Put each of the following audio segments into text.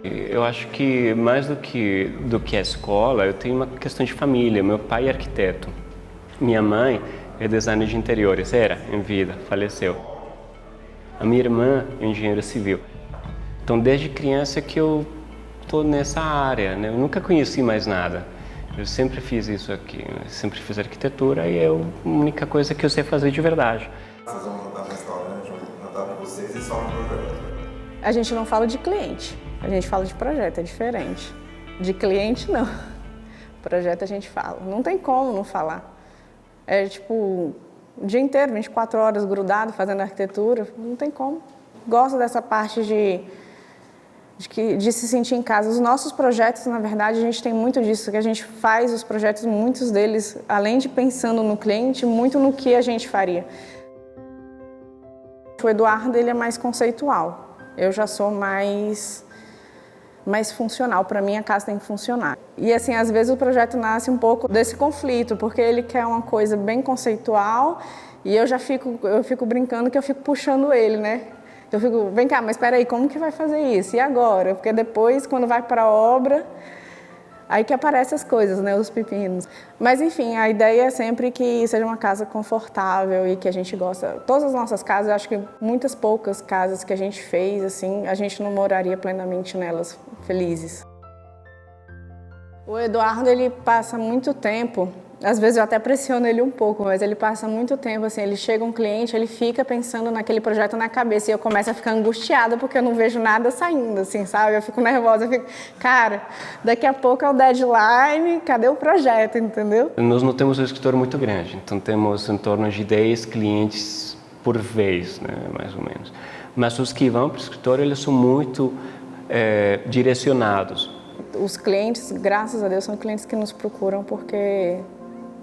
Eu acho que mais do que a escola, eu tenho uma questão de família. Meu pai é arquiteto, minha mãe é designer de interiores, era em vida, faleceu. A minha irmã é engenheira civil. Então desde criança que eu estou nessa área, né? Eu nunca conheci mais nada. Eu sempre fiz isso aqui, né? Sempre fiz arquitetura e é a única coisa que eu sei fazer de verdade. Vocês vão montar um restaurante, vão montar para vocês e só um projeto. A gente não fala de cliente, a gente fala de projeto, é diferente. De cliente, não. Projeto a gente fala. Não tem como não falar. É tipo, o dia inteiro, 24 horas grudado, fazendo arquitetura, não tem como. Gosto dessa parte de se sentir em casa. Os nossos projetos, na verdade, a gente tem muito disso, que a gente faz os projetos, muitos deles, além de pensando no cliente, muito no que a gente faria. O Eduardo, ele é mais conceitual. Eu já sou mais funcional. Para mim, a casa tem que funcionar. E, assim, às vezes o projeto nasce um pouco desse conflito, porque ele quer uma coisa bem conceitual e eu fico brincando que eu fico puxando ele, né? Eu fico, vem cá, mas espera aí, como que vai fazer isso? E agora? Porque depois, quando vai para a obra, aí que aparecem as coisas, né? Os pepinos. Mas, enfim, a ideia é sempre que seja uma casa confortável e que a gente gosta. Todas as nossas casas, eu acho que muitas poucas casas que a gente fez, assim, a gente não moraria plenamente nelas felizes. O Eduardo, ele passa muito tempo, às vezes eu até pressiono ele um pouco, mas ele passa muito tempo, assim, ele chega um cliente, ele fica pensando naquele projeto na cabeça e eu começo a ficar angustiada porque eu não vejo nada saindo, assim, sabe? Eu fico nervosa, eu fico, cara, daqui a pouco é o deadline, cadê o projeto, entendeu? Nós não temos um escritório muito grande, então temos em torno de 10 clientes por vez, né, mais ou menos. Mas os que vão para o escritório, eles são muito direcionados. Os clientes, graças a Deus, são clientes que nos procuram porque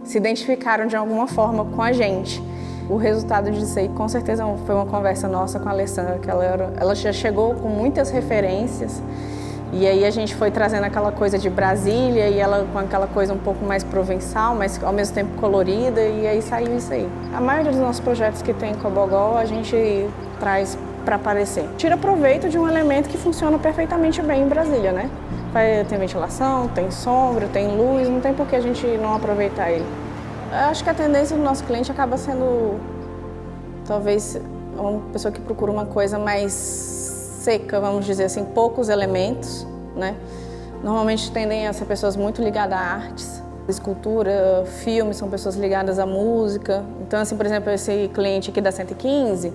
se identificaram de alguma forma com a gente. O resultado disso aí, com certeza, foi uma conversa nossa com a Alessandra, que ela já chegou com muitas referências e aí a gente foi trazendo aquela coisa de Brasília e ela com aquela coisa um pouco mais provençal, mas ao mesmo tempo colorida, e aí saiu isso aí. A maioria dos nossos projetos que tem em Cobogó, a gente traz para aparecer. Tira proveito de um elemento que funciona perfeitamente bem em Brasília, né? Tem ventilação, tem sombra, tem luz, não tem por que a gente não aproveitar ele. Eu acho que a tendência do nosso cliente acaba sendo, talvez, uma pessoa que procura uma coisa mais seca, vamos dizer assim, poucos elementos, né? Normalmente tendem a ser pessoas muito ligadas a artes, escultura, filme, são pessoas ligadas à música. Então, assim, por exemplo, esse cliente aqui da 115,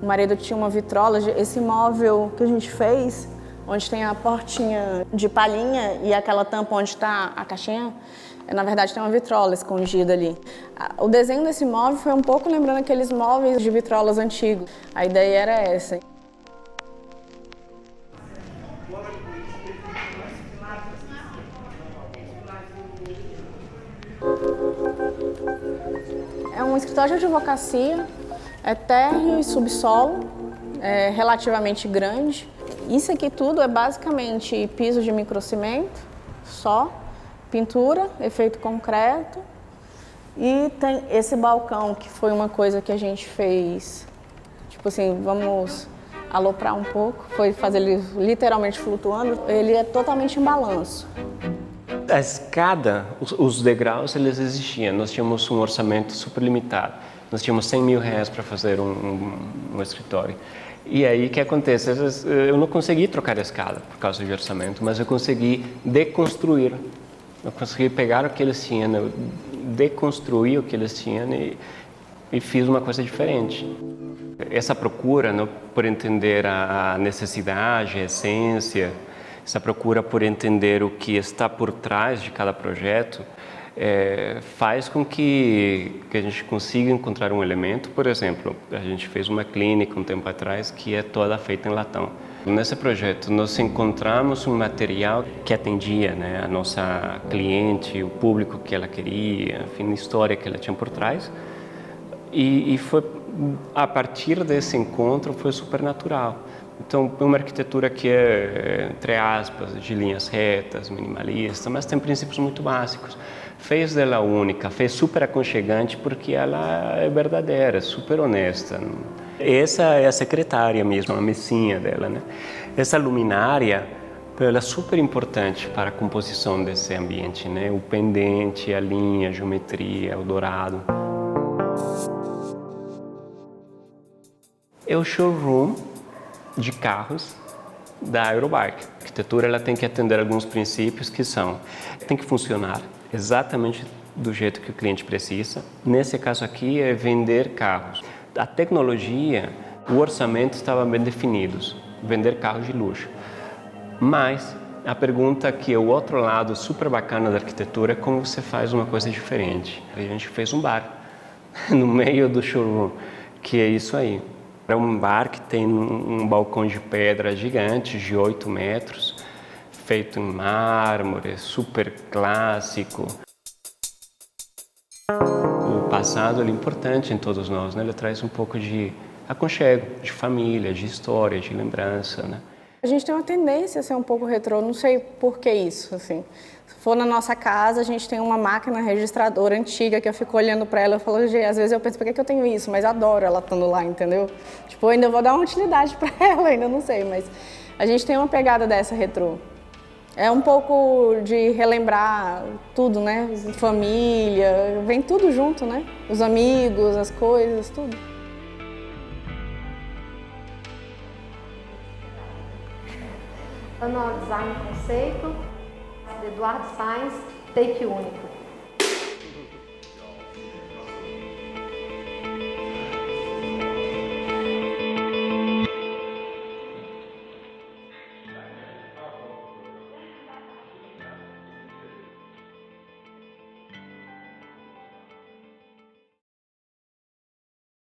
o marido tinha uma vitrola, esse móvel que a gente fez, onde tem a portinha de palhinha e aquela tampa onde está a caixinha, na verdade tem uma vitrola escondida ali. O desenho desse móvel foi um pouco lembrando aqueles móveis de vitrolas antigos. A ideia era essa. É um escritório de advocacia, é térreo e subsolo, é relativamente grande. Isso aqui tudo é basicamente piso de microcimento, só, pintura, efeito concreto. E tem esse balcão, que foi uma coisa que a gente fez, tipo assim, vamos aloprar um pouco, foi fazer ele literalmente flutuando. Ele é totalmente em balanço. A escada, os degraus, eles existiam. Nós tínhamos um orçamento super limitado. Nós tínhamos 100 mil reais para fazer um escritório. E aí o que acontece? Eu não consegui trocar a escada por causa do orçamento, mas eu consegui deconstruir. Eu consegui pegar o que eles tinham, deconstruir o que eles tinham e fiz uma coisa diferente. Essa procura, né, por entender a necessidade, a essência, essa procura por entender o que está por trás de cada projeto, faz com que a gente consiga encontrar um elemento. Por exemplo, a gente fez uma clínica um tempo atrás que é toda feita em latão. Nesse projeto, nós encontramos um material que atendia, né, a nossa cliente, o público que ela queria, enfim, a história que ela tinha por trás. E foi, a partir desse encontro, foi super natural. Então, uma arquitetura que é, entre aspas, de linhas retas, minimalista, mas tem princípios muito básicos. Fez dela única, fez super aconchegante porque ela é verdadeira, super honesta. Essa é a secretária mesmo, a messinha dela, né? Essa luminária, ela é super importante para a composição desse ambiente, né? O pendente, a linha, a geometria, o dourado. É o showroom de carros da Eurobike. A arquitetura ela tem que atender alguns princípios que são: tem que funcionar exatamente do jeito que o cliente precisa. Nesse caso aqui é vender carros. A tecnologia, o orçamento estava bem definidos, vender carros de luxo. Mas a pergunta que é o outro lado super bacana da arquitetura é como você faz uma coisa diferente. A gente fez um bar no meio do showroom, que é isso aí. É um bar que tem um balcão de pedra gigante, de 8 metros, feito em mármore, super clássico. O passado é importante em todos nós, né? Ele traz um pouco de aconchego, de família, de história, de lembrança, né? A gente tem uma tendência a ser um pouco retrô, não sei por que isso, assim. Se for na nossa casa, a gente tem uma máquina registradora antiga que eu fico olhando para ela e falo, às vezes eu penso, por que eu tenho isso? Mas adoro ela estando lá, entendeu? Tipo, eu ainda vou dar uma utilidade para ela, ainda não sei, mas a gente tem uma pegada dessa retrô. É um pouco de relembrar tudo, né? Família, vem tudo junto, né? Os amigos, as coisas, tudo. Manual Design Conceito, Eduardo Sainz, take único.